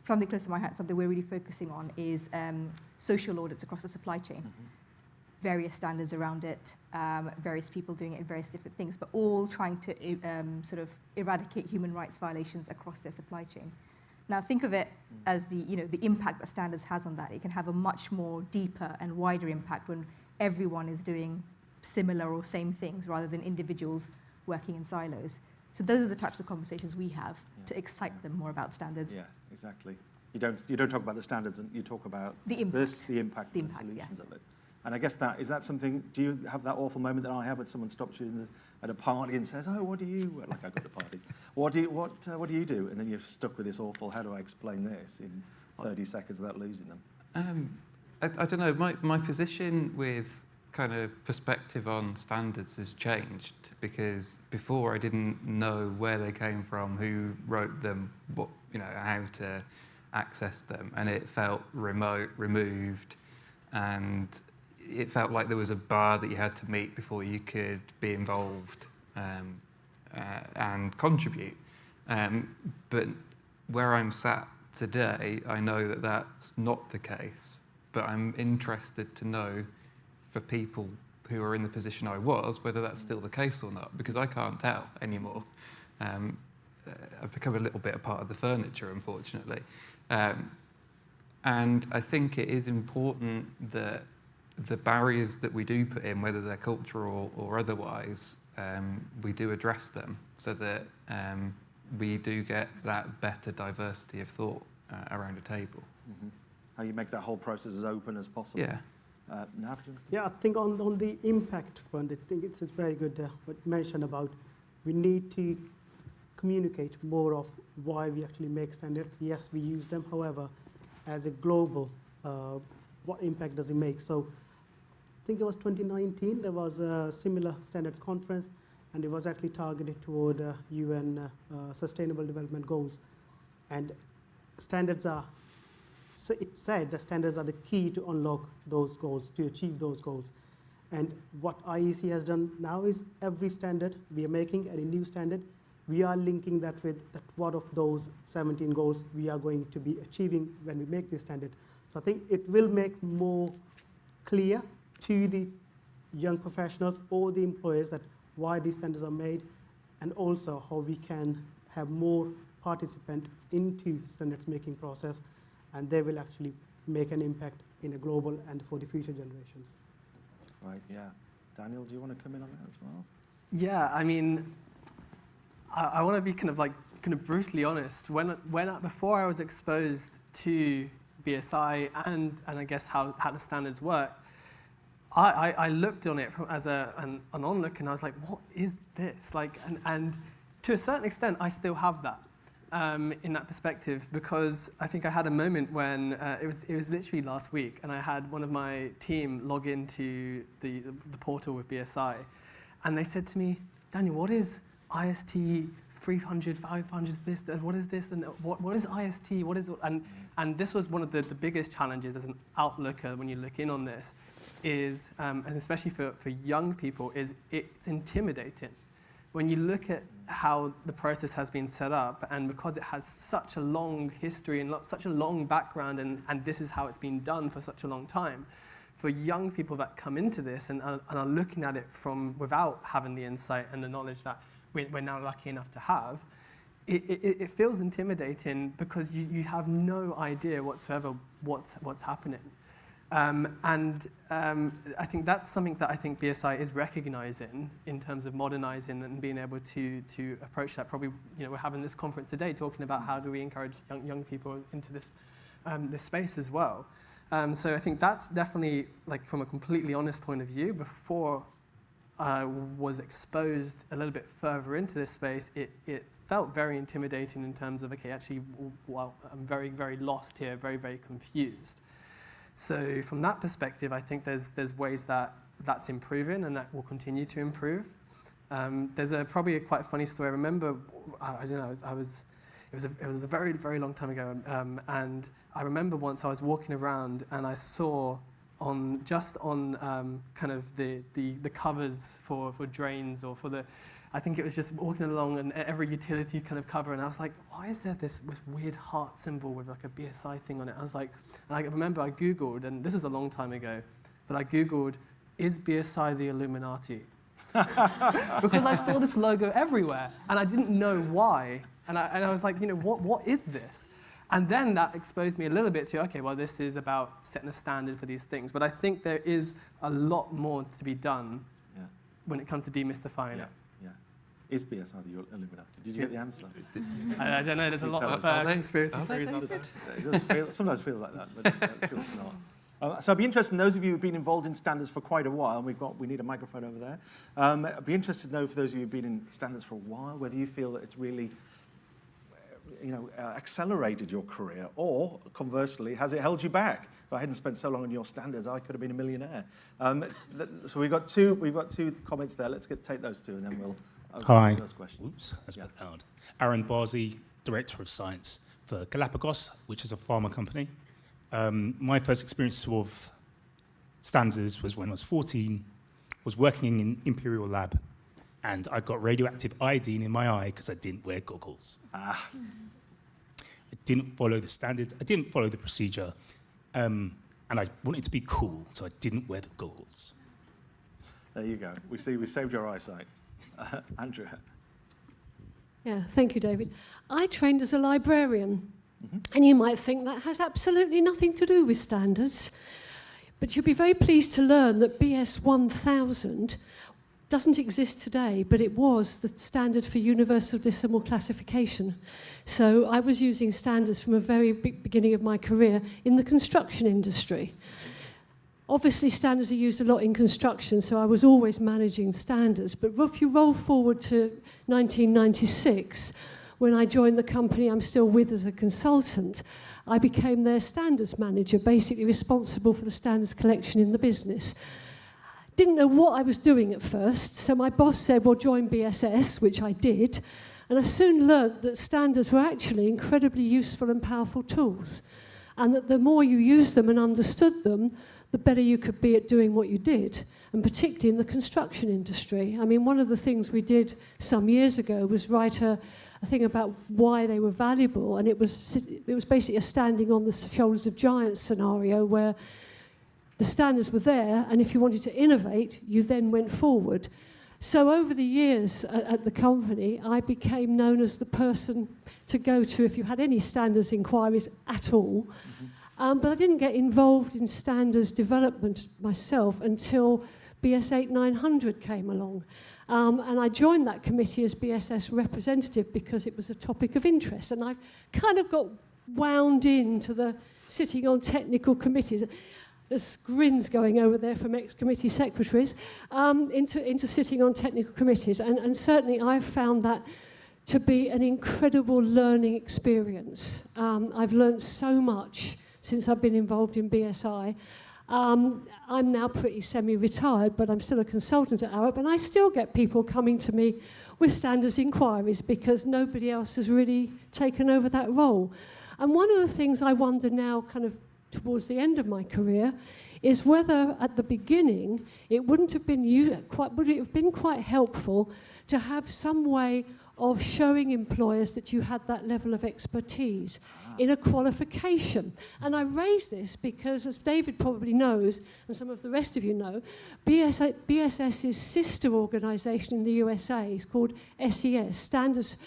something close to my heart, something we're really focusing on is social audits across the supply chain. Mm-hmm. Various standards around it, various people doing it in various different things, but all trying to sort of eradicate human rights violations across their supply chain. Now think of it as the impact that standards has on that. It can have a much more deeper and wider impact when everyone is doing similar or same things rather than individuals working in silos. So those are the types of conversations we have to excite them more about standards. Yeah, exactly. You don't talk about the standards, and you talk about the impact, the impact and the solutions of it. And I guess is that something? Do you have that awful moment that I have when someone stops you at a party and says, "Oh, what do you?" Like I go to parties. What do you do? And then you're stuck with this awful. How do I explain this in 30 seconds without losing them? I don't know. My position with kind of perspective on standards has changed, because before I didn't know where they came from, who wrote them, how to access them, and it felt remote, removed, and it felt like there was a bar that you had to meet before you could be involved and contribute. But where I'm sat today, I know that that's not the case, but I'm interested to know for people who are in the position I was, whether that's still the case or not, because I can't tell anymore. I've become a little bit a part of the furniture, unfortunately. And I think it is important that the barriers that we do put in, whether they're cultural or otherwise, we do address them so that we do get that better diversity of thought around a table. Mm-hmm. How you make that whole process as open as possible. Yeah. Nav? Yeah, I think on the impact front, I think it's very good what you mentioned about we need to communicate more of why we actually make standards. Yes, we use them. However, as a global, what impact does it make? So I think it was 2019, there was a similar standards conference, and it was actually targeted toward UN Sustainable Development Goals. And standards it said that standards are the key to unlock those goals, to achieve those goals. And what IEC has done now is every standard we are making, any new standard, we are linking that with what of those 17 goals we are going to be achieving when we make this standard. So I think it will make more clear to the young professionals or the employers that why these standards are made, and also how we can have more participant into standards making process, and they will actually make an impact in a global and for the future generations. Right, yeah. Daniel, do you want to come in on that as well? Yeah, I mean, I want to be kind of brutally honest. Before I was exposed to BSI and I guess how the standards work, I looked on it as an onlooker, and I was like, what is this? And to a certain extent, I still have that in that perspective, because I think I had a moment when it was literally last week, and I had one of my team log into the portal with BSI, and they said to me, Daniel, what is IST 300, 500, this, what is this, and what is IST, what is, and this was one of the biggest challenges as an outlooker when you look in on this, is, and especially for young people, is it's intimidating. When you look at how the process has been set up, and because it has such a long history and such a long background, and this is how it's been done for such a long time, for young people that come into this and are looking at it from without having the insight and the knowledge that we're now lucky enough to have, it feels intimidating because you have no idea whatsoever what's happening. I think that's something that I think BSI is recognizing in terms of modernizing and being able to approach that. Probably, we're having this conference today talking about how do we encourage young people into this space as well. So I think that's definitely, like, from a completely honest point of view, before I was exposed a little bit further into this space, it felt very intimidating in terms of, okay, actually, well, I'm very, very lost here, very, very confused. So from that perspective, I think there's ways that's improving and that will continue to improve. There's probably a quite funny story. I remember, it was a very, very long time ago, and I remember once I was walking around and I saw on kind of the covers for drains or for the, I think it was just walking along and every utility kind of cover, and I was like, why is there this weird heart symbol with like a BSI thing on it? I was like, and I remember I Googled, and this was a long time ago, but I Googled, is BSI the Illuminati? Because I saw this logo everywhere, and I didn't know why, and I was like, what is this? And then that exposed me a little bit to, okay, well, this is about setting a standard for these things, but I think there is a lot more to be done when it comes to demystifying it. Is BSI the Illuminati? Did you get the answer? I don't know. There's a lot of conspiracy theories out there. It sometimes feels like that, but sure it's not. So I'd be interested in those of you who've been involved in standards for quite a while, and we need a microphone over there. I'd be interested to know, for those of you who've been in standards for a while, whether you feel that it's really accelerated your career, or conversely, has it held you back? If I hadn't spent so long on your standards, I could have been a millionaire. So we've got two comments there. Let's take those two, and then we'll. Hi. Those questions. Oops, that's a bit loud. Aaron Barzi, Director of Science for Galapagos, which is a pharma company. My first experience of standards was when I was 14, was working in an Imperial lab, and I got radioactive iodine in my eye because I didn't wear goggles. I didn't follow the standard, I didn't follow the procedure, and I wanted to be cool, so I didn't wear the goggles. There you go. We saved your eyesight. Andrew. Yeah, thank you, David. I trained as a librarian, and you might think that has absolutely nothing to do with standards, but you'll be very pleased to learn that BS 1000 doesn't exist today, but it was the standard for universal decimal classification. So I was using standards from a very beginning of my career in the construction industry. Obviously, standards are used a lot in construction, so I was always managing standards. But if you roll forward to 1996, when I joined the company I'm still with as a consultant, I became their standards manager, basically responsible for the standards collection in the business. Didn't know what I was doing at first, so my boss said, well, join BSS, which I did, and I soon learnt that standards were actually incredibly useful and powerful tools, and that the more you used them and understood them, the better you could be at doing what you did, and particularly in the construction industry. I mean, one of the things we did some years ago was write a thing about why they were valuable, and it was basically a standing on the shoulders of giants scenario where the standards were there, and if you wanted to innovate, you then went forward. So over the years at the company, I became known as the person to go to if you had any standards inquiries at all. But I didn't get involved in standards development myself until BS 8900 came along. And I joined that committee as BSS representative because it was a topic of interest. And I kind of got wound into the sitting on technical committees. There's grins going over there from ex-committee secretaries into sitting on technical committees. And certainly I've found that to be an incredible learning experience. I've learned so much since I've been involved in BSI. I'm now pretty semi-retired, but I'm still a consultant at Arup, and I still get people coming to me with standards inquiries because nobody else has really taken over that role. And one of the things I wonder now, kind of towards the end of my career, is whether at the beginning would it have been quite helpful to have some way of showing employers that you had that level of expertise in a qualification. And I raise this because, as David probably knows, and some of the rest of you know, BSS's sister organisation in the USA is called SES, Standards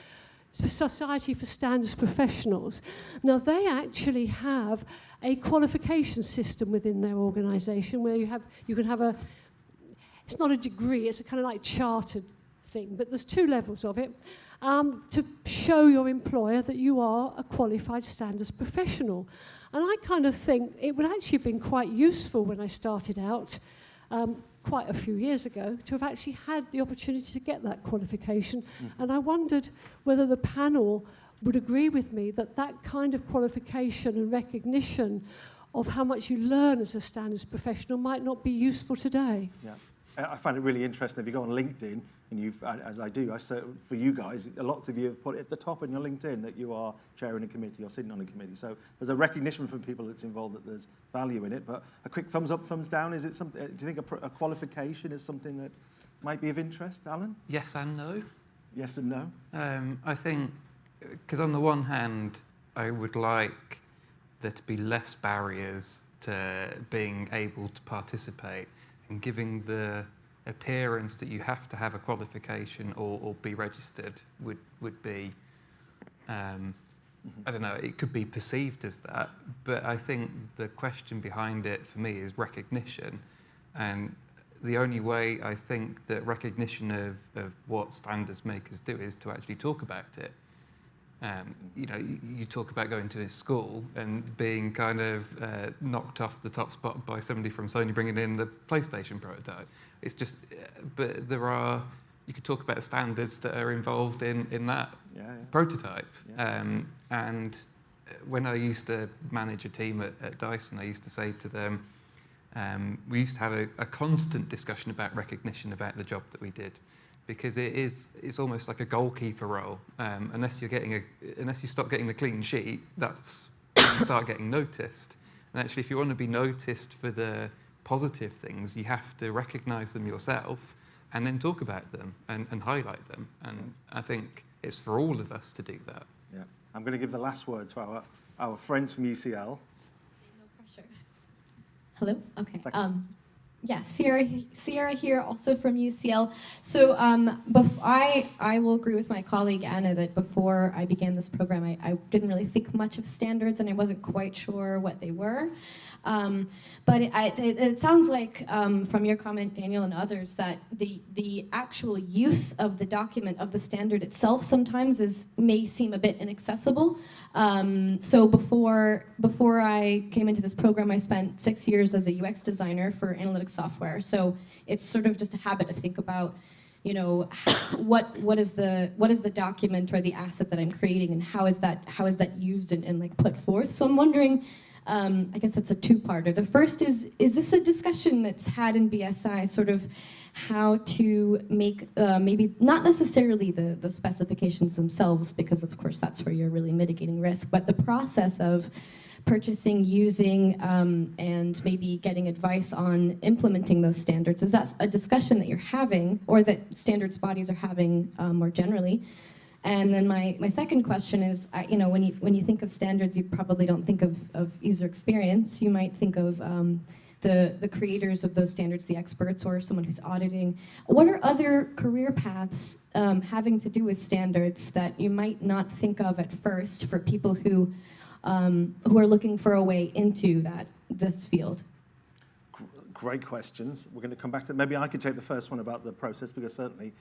Society for Standards Professionals. Now, they actually have a qualification system within their organisation where you can have it's not a degree, it's a kind of like chartered thing, but there's 2 levels of it, to show your employer that you are a qualified standards professional. And I kind of think it would actually have been quite useful when I started out, quite a few years ago, to have actually had the opportunity to get that qualification. And I wondered whether the panel would agree with me that that kind of qualification and recognition of how much you learn as a standards professional might not be useful today. Yeah. I find it really interesting if you go on LinkedIn, and as I do, for you guys, lots of you have put at the top in your LinkedIn that you are chairing a committee or sitting on a committee. So there's a recognition from people that's involved that there's value in it. But a quick thumbs up, thumbs down, is it something? Do you think a qualification is something that might be of interest, Alan? Yes and no. Yes and no. I think, because on the one hand, I would like there to be less barriers to being able to participate, and giving the appearance that you have to have a qualification or be registered would be, I don't know, it could be perceived as that, but I think the question behind it for me is recognition. And the only way I think that recognition of what standards makers do is to actually talk about it. You know, you talk about going to a school and being kind of knocked off the top spot by somebody from Sony bringing in the PlayStation prototype. It's just, but you could talk about standards that are involved in that prototype. Yeah. And when I used to manage a team at Dyson, I used to say to them, we used to have a constant discussion about recognition about the job that we did. Because it's almost like a goalkeeper role. Unless you stop getting the clean sheet, that's when you start getting noticed. And actually, if you want to be noticed for the positive things, you have to recognise them yourself and then talk about them and highlight them. And I think it's for all of us to do that. Yeah, I'm going to give the last word to our friends from UCL. No pressure. Hello. Okay. Yes, Sierra here, also from UCL. So I will agree with my colleague Anna that before I began this program, I didn't really think much of standards, and I wasn't quite sure what they were. But it sounds like from your comment, Daniel, and others, that the actual use of the document, of the standard itself, sometimes may seem a bit inaccessible. So before I came into this program, I spent 6 years as a UX designer for analytics software. So it's sort of just a habit to think about, you know, what is the document or the asset that I'm creating, and how is that used and like put forth. So I'm wondering, I guess that's a two-parter. The first is this a discussion that's had in BSI, sort of how to make, maybe not necessarily the specifications themselves, because of course that's where you're really mitigating risk, but the process of purchasing, using, and maybe getting advice on implementing those standards. Is that a discussion that you're having, or that standards bodies are having more generally? And then my second question is, you know, when you think of standards, you probably don't think of user experience. You might think of the creators of those standards, the experts, or someone who's auditing. What are other career paths having to do with standards that you might not think of at first for people who are looking for a way into this field? Great questions. We're going to come back to, maybe I could take the first one about the process, because certainly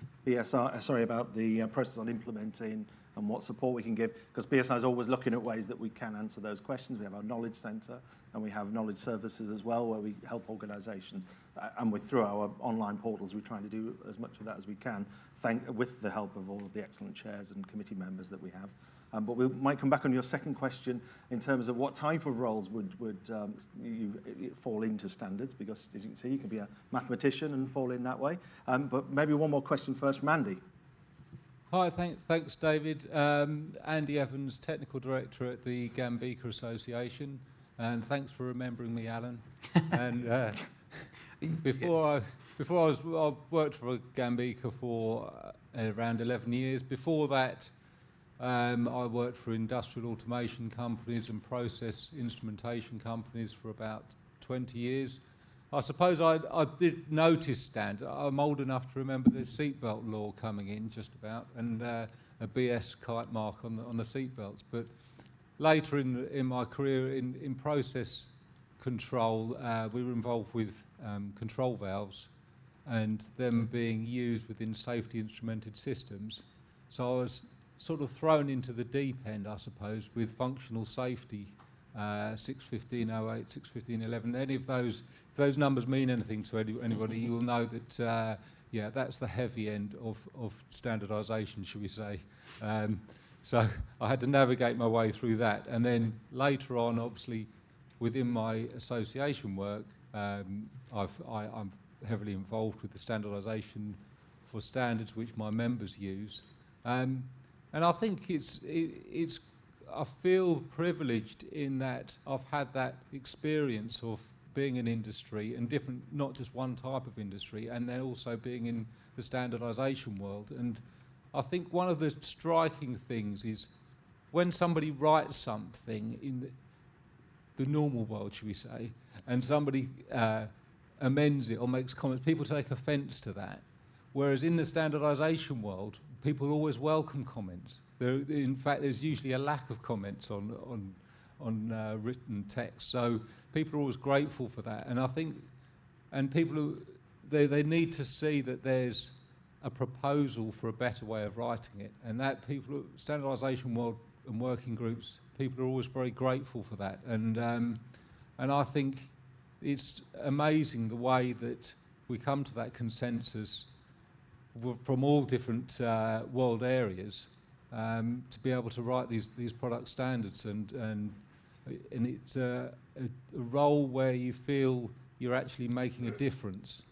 about the process on implementing and what support we can give, because BSI is always looking at ways that we can answer those questions. We have our knowledge centre, and we have knowledge services as well, where we help organisations, and through our online portals, we're trying to do as much of that as we can, with the help of all of the excellent chairs and committee members that we have. But we might come back on your second question in terms of what type of roles would you fall into standards, because as you can see, you can be a mathematician and fall in that way. But maybe one more question first from Andy. Hi, thanks, David. Andy Evans, Technical Director at the Gambika Association, and thanks for remembering me, Alan. And before I worked for Gambika for around 11 years. Before that, I worked for industrial automation companies and process instrumentation companies for about 20 years. I suppose I did notice standards. I'm old enough to remember the seatbelt law coming in just about, and BS kite mark on the seat belts. But later in my career in process control, we were involved with control valves and them being used within safety instrumented systems. So I was sort of thrown into the deep end, I suppose, with functional safety, 61508, 61511. Any of those, if those numbers mean anything to anybody, you will know that, yeah, that's the heavy end of standardisation, should we say. So I had to navigate my way through that. And then later on, obviously, within my association work, I'm heavily involved with the standardisation for standards which my members use. And I think I feel privileged in that I've had that experience of being in industry and different, not just one type of industry, and then also being in the standardisation world. And I think one of the striking things is when somebody writes something in the normal world, should we say, and somebody amends it or makes comments, people take offence to that. Whereas in the standardisation world, people always welcome comments. In fact, there's usually a lack of comments on written text. So people are always grateful for that. And I think, and people, they need to see that there's a proposal for a better way of writing it. And that people, standardisation world and working groups, people are always very grateful for that. And I think it's amazing the way that we come to that consensus from all different world areas to be able to write these product standards, and it's a role where you feel you're actually making a difference,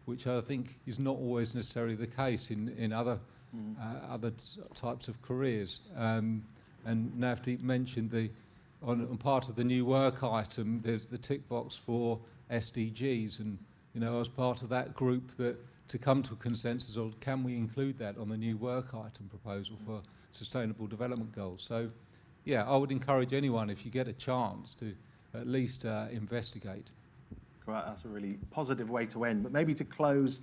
which I think is not always necessarily the case in other types of careers. And Navdeep mentioned on part of the new work item, there's the tick box for SDGs, and I was part of that group to come to a consensus, or can we include that on the new work item proposal for Sustainable Development Goals? So, yeah, I would encourage anyone, if you get a chance, to at least investigate. Right, that's a really positive way to end. But maybe to close,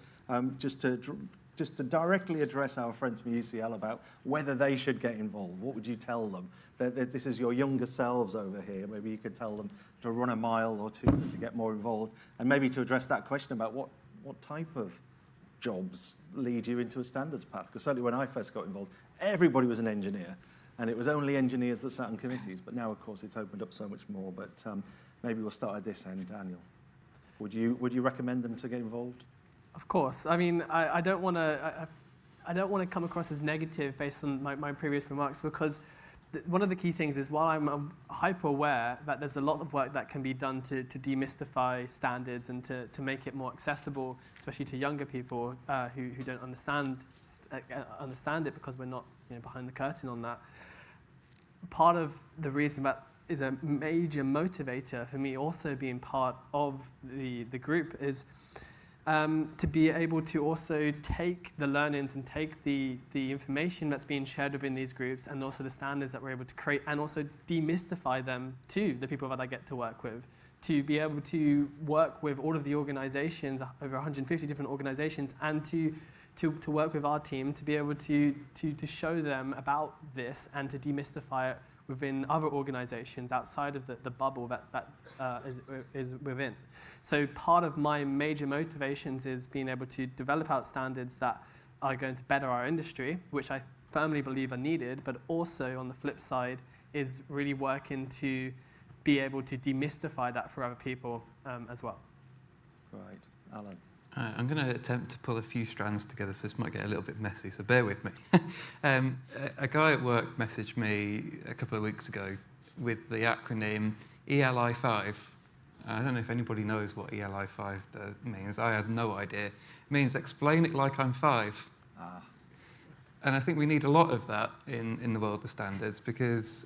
just to directly address our friends from UCL about whether they should get involved. What would you tell them? This is your younger selves over here. Maybe you could tell them to run a mile or two to get more involved, and maybe to address that question about what type of jobs lead you into a standards path. Because certainly when I first got involved, everybody was an engineer, and it was only engineers that sat on committees. But now, of course, it's opened up so much more. But maybe we'll start at this end. Daniel, would you recommend them to get involved? Of course. I mean, I don't want to come across as negative based on my previous remarks, because one of the key things is, while I'm hyper aware that there's a lot of work that can be done to demystify standards and to make it more accessible, especially to younger people who don't understand it, because we're not behind the curtain on that. Part of the reason that is a major motivator for me also being part of the group is to be able to also take the learnings and take the information that's being shared within these groups, and also the standards that we're able to create, and also demystify them to the people that I get to work with, to be able to work with all of the organizations, over 150 different organizations, and to work with our team to be able to show them about this and to demystify it within other organizations outside of the bubble that is within. So part of my major motivations is being able to develop out standards that are going to better our industry, which I firmly believe are needed, but also on the flip side is really working to be able to demystify that for other people as well. Right. Alan. I'm going to attempt to pull a few strands together, so this might get a little bit messy, so bear with me. A guy at work messaged me a couple of weeks ago with the acronym ELI5. I don't know if anybody knows what ELI5 means. I have no idea. It means explain it like I'm 5. And I think we need a lot of that in the world of standards, because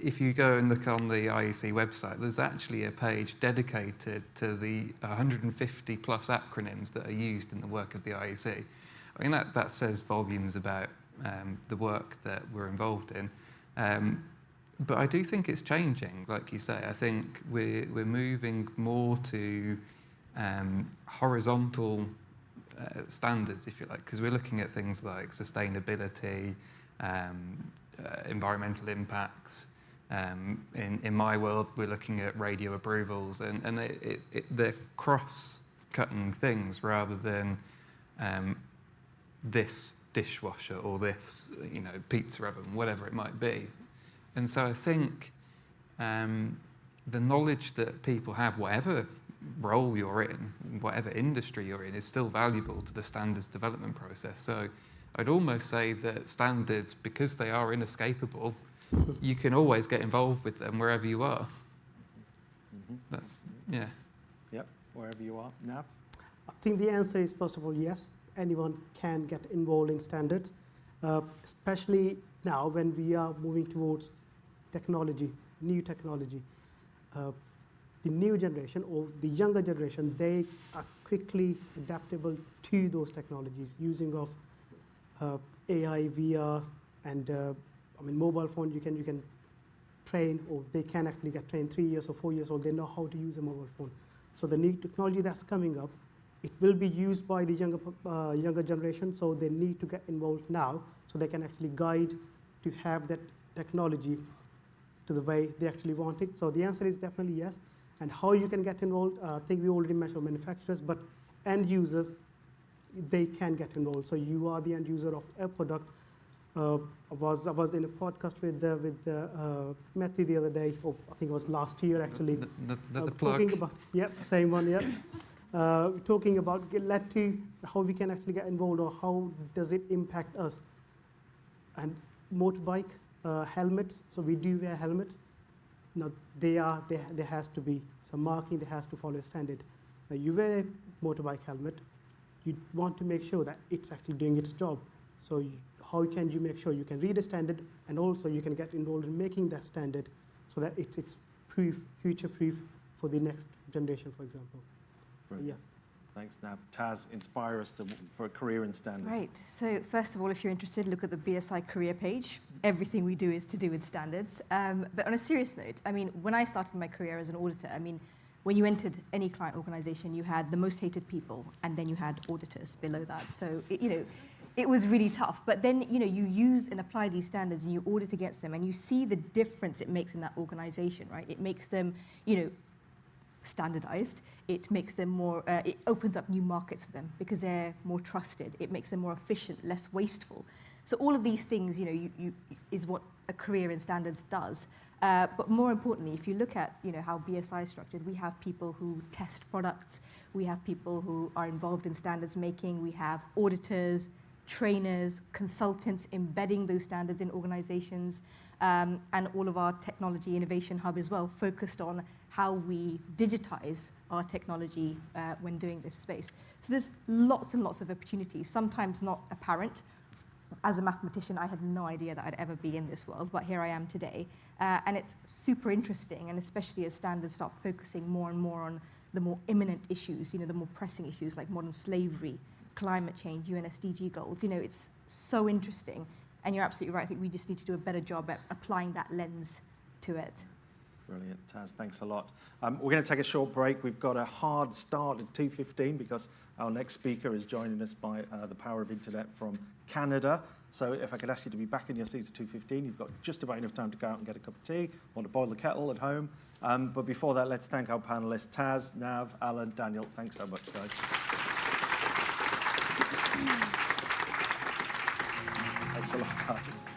if you go and look on the IEC website, there's actually a page dedicated to the 150 plus acronyms that are used in the work of the IEC. I mean, that says volumes about the work that we're involved in. But I do think it's changing, like you say. I think we're moving more to horizontal standards, if you like, because we're looking at things like sustainability, environmental impacts. In my world, we're looking at radio approvals, and they're cross-cutting things rather than this dishwasher or this, pizza oven, whatever it might be. And so I think the knowledge that people have, whatever role you're in, whatever industry you're in, is still valuable to the standards development process. So I'd almost say that standards, because they are inescapable, you can always get involved with them wherever you are. That's, yeah. Yep, wherever you are. Nav? I think the answer is, first of all, yes, anyone can get involved in standards, especially now when we are moving towards technology, new technology. The new generation or the younger generation, they are quickly adaptable to those technologies, using of AI, VR, and mobile phone. You can train, or they can actually get trained 3 years or 4 years old. They know how to use a mobile phone. So the new technology that's coming up, it will be used by the younger generation. So they need to get involved now, so they can actually guide to have that technology to the way they actually want it. So the answer is definitely yes. And how you can get involved, I think we already mentioned manufacturers, but end users, they can get involved. So you are the end user of a product. I was in a podcast with Matthew the other day, or I think it was last year actually. The plug. Same one, yeah. Talking about led to how we can actually get involved, or how does it impact us. And motorbike helmets, so we do wear helmets. Now there has to be some marking, there has to follow a standard. Now you wear a motorbike helmet, you want to make sure that it's actually doing its job. So how can you make sure you can read a standard, and also you can get involved in making that standard so that it's future-proof for the next generation, for example. Brilliant. Yes. Thanks, Nav. Taz, inspire us for a career in standards. Right. So first of all, if you're interested, look at the BSI career page. Everything we do is to do with standards. But on a serious note, when I started my career as an auditor, when you entered any client organization, you had the most hated people, and then you had auditors below that. So, it was really tough. But then, you use and apply these standards, and you audit against them, and you see the difference it makes in that organization, right? It makes them, standardized. It makes them more, it opens up new markets for them because they're more trusted. It makes them more efficient, less wasteful. So all of these things, is what a career in standards does. But more importantly, if you look at, how BSI is structured, we have people who test products. We have people who are involved in standards making. We have auditors, trainers, consultants embedding those standards in organizations, and all of our technology innovation hub as well, focused on how we digitize our technology when doing this space. So there's lots and lots of opportunities, sometimes not apparent. As a mathematician, I had no idea that I'd ever be in this world, but here I am today. And it's super interesting, and especially as standards start focusing more and more on the more imminent issues, the more pressing issues like modern slavery, climate change, UN SDG goals. It's so interesting. And you're absolutely right. I think we just need to do a better job at applying that lens to it. Brilliant, Taz. Thanks a lot. We're going to take a short break. We've got a hard start at 2:15 because our next speaker is joining us by the power of internet from Canada. So if I could ask you to be back in your seats at 2:15, you've got just about enough time to go out and get a cup of tea, want to boil the kettle at home. But before that, let's thank our panelists, Taz, Nav, Alan, Daniel. Thanks so much, guys. Thanks a lot, guys.